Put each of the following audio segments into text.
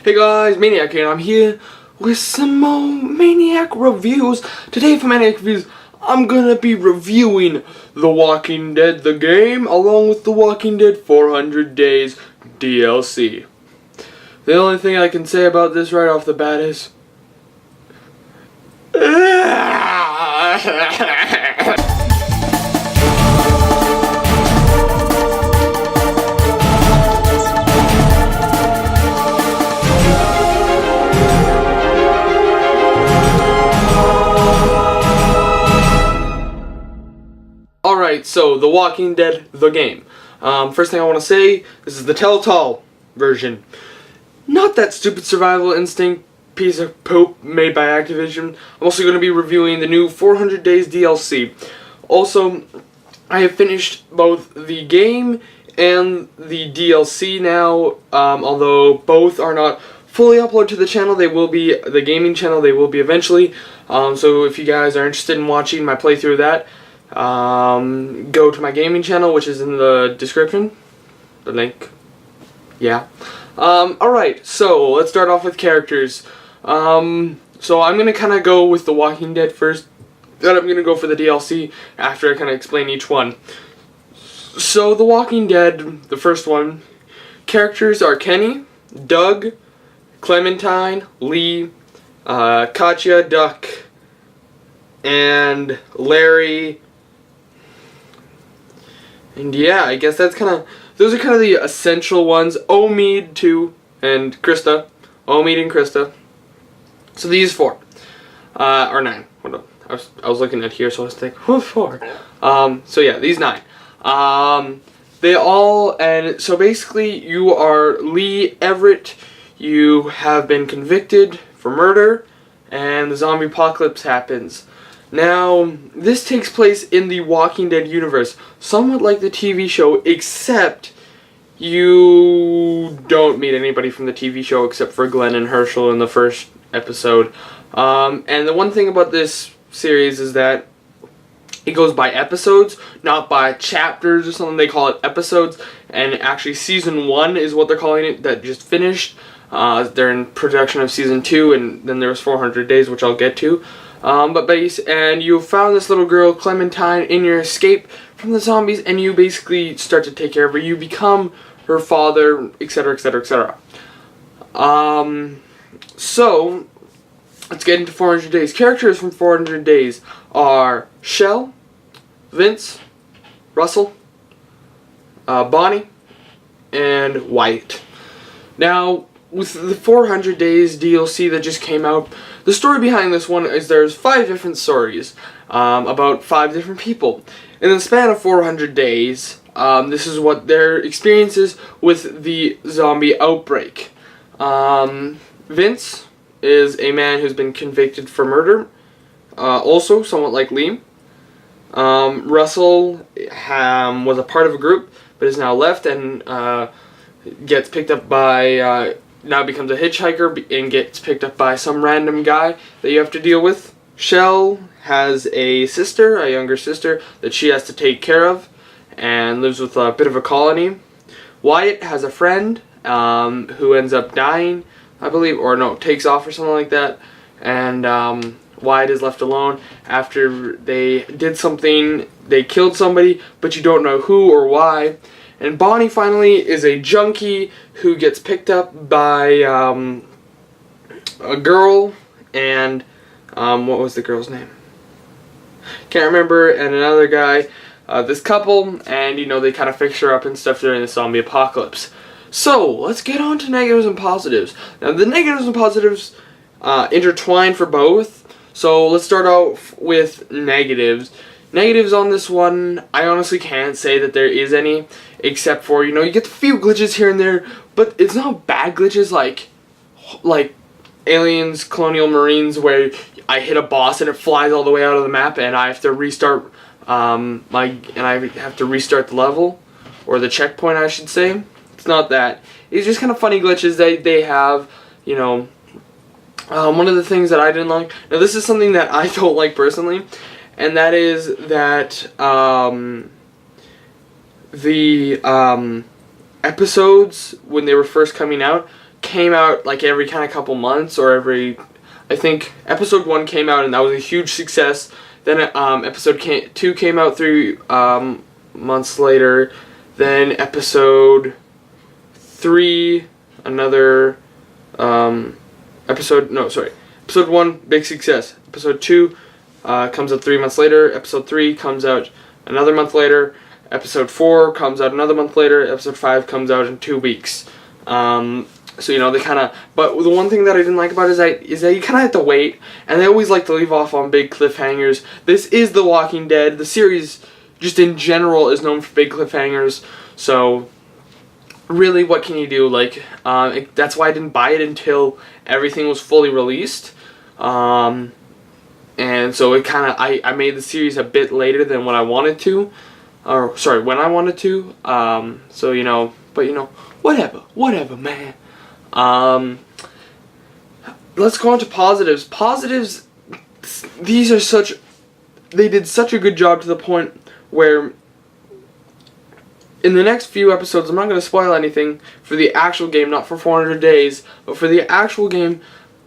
Hey guys, Maniac here, and I'm here with some more Maniac reviews. Today for Maniac Reviews, I'm gonna be reviewing The Walking Dead, the game, along with The Walking Dead 400 Days DLC. The only thing I can say about this right off the bat is... Alright, so The Walking Dead, the game. First thing I want to say, this is the Telltale version. Not that stupid survival instinct piece of poop made by Activision. I'm also going to be reviewing the new 400 Days DLC. Also, I have finished both the game and the DLC now, although both are not fully uploaded to the channel. They will be, the gaming channel, they will be eventually. So if you guys are interested in watching my playthrough of that, go to my gaming channel, which is in the description, the link, yeah. Alright, so let's start off with characters. So I'm gonna kinda go with The Walking Dead first, then I'm gonna go for the DLC after I kinda explain each one. So The Walking Dead, the first one, characters are Kenny, Doug, Clementine, Lee, Katya, Duck, and Larry. And yeah, I guess that's kind of, those are kind of the essential ones. Omid too, and Krista. Omid and Krista. So these four, or nine. Hold on, I was looking at here, so I was thinking, who's four? So yeah, these nine. They all, and so basically you are Lee Everett. You have been convicted for murder, and the zombie apocalypse happens. Now, this takes place in the Walking Dead universe, somewhat like the TV show, except you don't meet anybody from the TV show except for Glenn and Herschel in the first episode. And the one thing about this series is that it goes by episodes, not by chapters or something. They call it episodes, and actually Season 1 is what they're calling it, that just finished. They're in production of Season 2, and then there was 400 Days, which I'll get to. And you found this little girl, Clementine, in your escape from the zombies, and you basically start to take care of her. You become her father, etc., etc., etc. So, let's get into 400 Days. Characters from 400 Days are Shell, Vince, Russell, Bonnie, and Wyatt. Now, with the 400 Days DLC that just came out, the story behind this one is there's 5 different stories about 5 different people. In the span of 400 days, this is what their experiences with the zombie outbreak. Vince is a man who's been convicted for murder, also somewhat like Lee. Russell was a part of a group, but is now left and gets picked up by... now becomes a hitchhiker and gets picked up by some random guy that you have to deal with. Shell has a sister, a younger sister, that she has to take care of and lives with a bit of a colony. Wyatt has a friend who ends up dying, I believe, or no, takes off or something like that. And Wyatt is left alone after they did something, they killed somebody, but you don't know who or why. And Bonnie finally is a junkie who gets picked up by a girl and what was the girl's name? Can't remember. And another guy. This couple, and you know, they kind of fix her up and stuff during the zombie apocalypse. So let's get on to negatives and positives. Now the negatives and positives intertwine for both. So let's start out with negatives. Negatives on this one, I honestly can't say that there is any, except for, you know, you get a few glitches here and there, but it's not bad glitches like Aliens, Colonial Marines, where I hit a boss and it flies all the way out of the map and I have to restart restart the level, or the checkpoint, I should say. It's not that. It's just kind of funny glitches they have, you know. One of the things that I didn't like, now this is something that I don't like personally, and that is that the episodes, when they were first coming out, came out like every kind of couple months, or I think episode 1 came out and that was a huge success. Then episode 2 came out 3 months later. Then episode 3, another episode 1, big success. Episode 2 comes out 3 months later. Episode 3 comes out another month later. Episode 4 comes out another month later. Episode 5 comes out in 2 weeks. So they kind of. But the one thing that I didn't like about it is that you kind of have to wait, and they always like to leave off on big cliffhangers. This is The Walking Dead. The series, just in general, is known for big cliffhangers. So, really, what can you do? Like, that's why I didn't buy it until everything was fully released. And so it kind of I made the series a bit later than what I wanted to, or sorry, when I wanted to. So but whatever, man. Let's go on to positives. Positives, they did such a good job to the point where in the next few episodes, I'm not going to spoil anything for the actual game, not for 400 days, but for the actual game,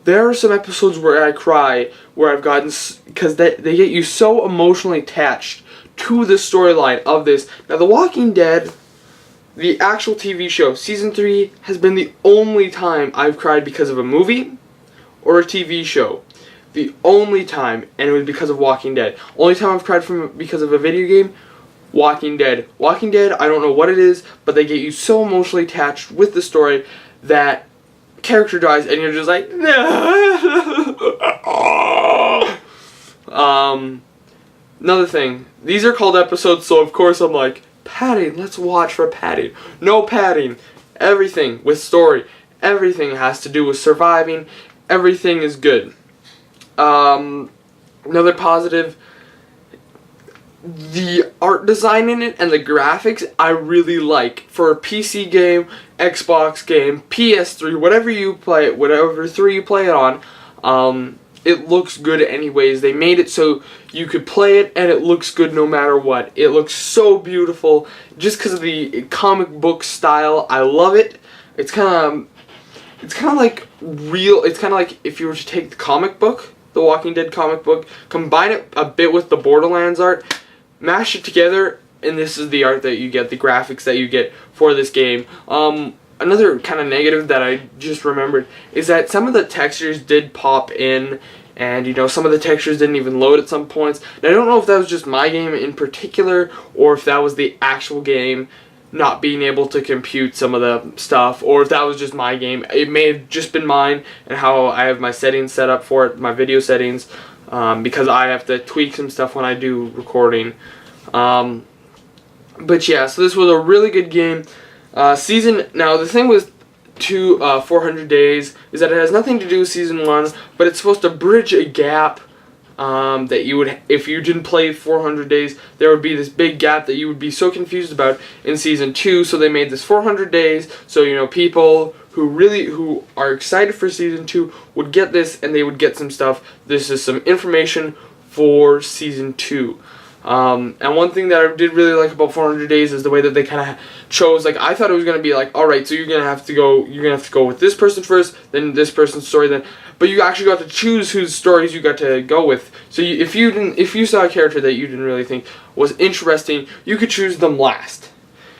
there are some episodes where I cry, where I've gotten, because they get you so emotionally attached to the storyline of this. Now, The Walking Dead, the actual TV show, Season 3, has been the only time I've cried because of a movie or a TV show. The only time, and it was because of Walking Dead. Only time I've cried because of a video game, Walking Dead. Walking Dead, I don't know what it is, but they get you so emotionally attached with the story that character dies and you're just like, another thing, these are called episodes, so of course I'm like, padding, let's watch for padding. No padding. Everything with story. Everything has to do with surviving. Everything is good. Another positive, the art design in it and the graphics I really like. For a PC game, Xbox game, PS3, whatever you play it, whatever 3 you play it on, it looks good anyways. They made it so you could play it and it looks good no matter what. It looks so beautiful just because of the comic book style. I love it. It's kind of like real. It's kind of like if you were to take the comic book, the Walking Dead comic book, combine it a bit with the Borderlands art, mash it together, and this is the art that you get, the graphics that you get for this game. Another kind of negative that I just remembered is that some of the textures did pop in, and some of the textures didn't even load at some points. And I don't know if that was just my game in particular, or if that was the actual game not being able to compute some of the stuff, or if that was just my game. It may have just been mine and how I have my settings set up for it, my video settings, because I have to tweak some stuff when I do recording. But yeah, so this was a really good game. Now the thing with 400 days is that it has nothing to do with Season 1, but it's supposed to bridge a gap that you would, if you didn't play 400 days, there would be this big gap that you would be so confused about in Season 2, so they made this 400 days, so people who are excited for Season 2 would get this, and they would get some stuff. This is some information for Season 2. And one thing that I did really like about 400 Days is the way that they kind of chose, like, I thought it was going to be like, alright, so you're going to have to go with this person first, then this person's story, but you actually got to choose whose stories you got to go with. So if you saw a character that you didn't really think was interesting, you could choose them last.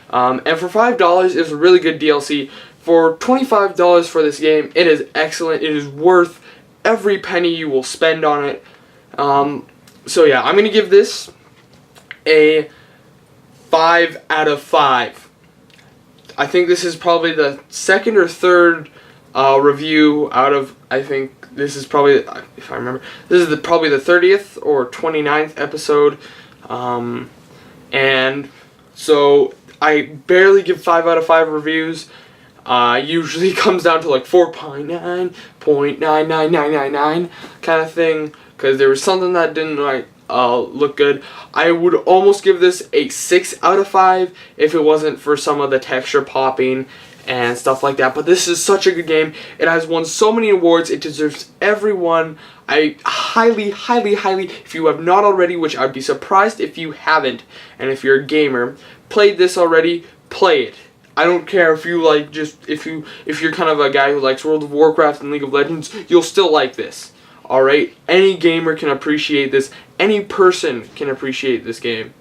And for $5, it was a really good DLC. For $25 for this game, it is excellent. It is worth every penny you will spend on it. So yeah, I'm going to give this a 5 out of 5. I think this is probably the second or third review out of, I think this is probably, if I remember, this is probably the 30th or 29th episode. And so I barely give 5 out of 5 reviews. Usually comes down to like 4.9.99999 kind of thing, because there was something that didn't look good. I would almost give this a 6 out of 5 if it wasn't for some of the texture popping and stuff like that. But this is such a good game. It has won so many awards. It deserves every one. I highly, if you have not already, which I'd be surprised if you haven't, and if you're a gamer, played this already, play it. I don't care if you like if you're kind of a guy who likes World of Warcraft and League of Legends, you'll still like this. Alright? Any gamer can appreciate this. Any person can appreciate this game.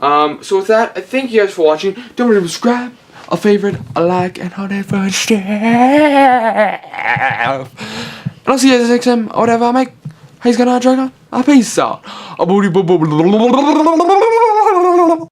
So with that, I thank you guys for watching. Don't forget to subscribe, a favorite, a like, and all that fun stuff. And I'll see you guys next time, or whatever I make. He's gonna drag on. Peace out.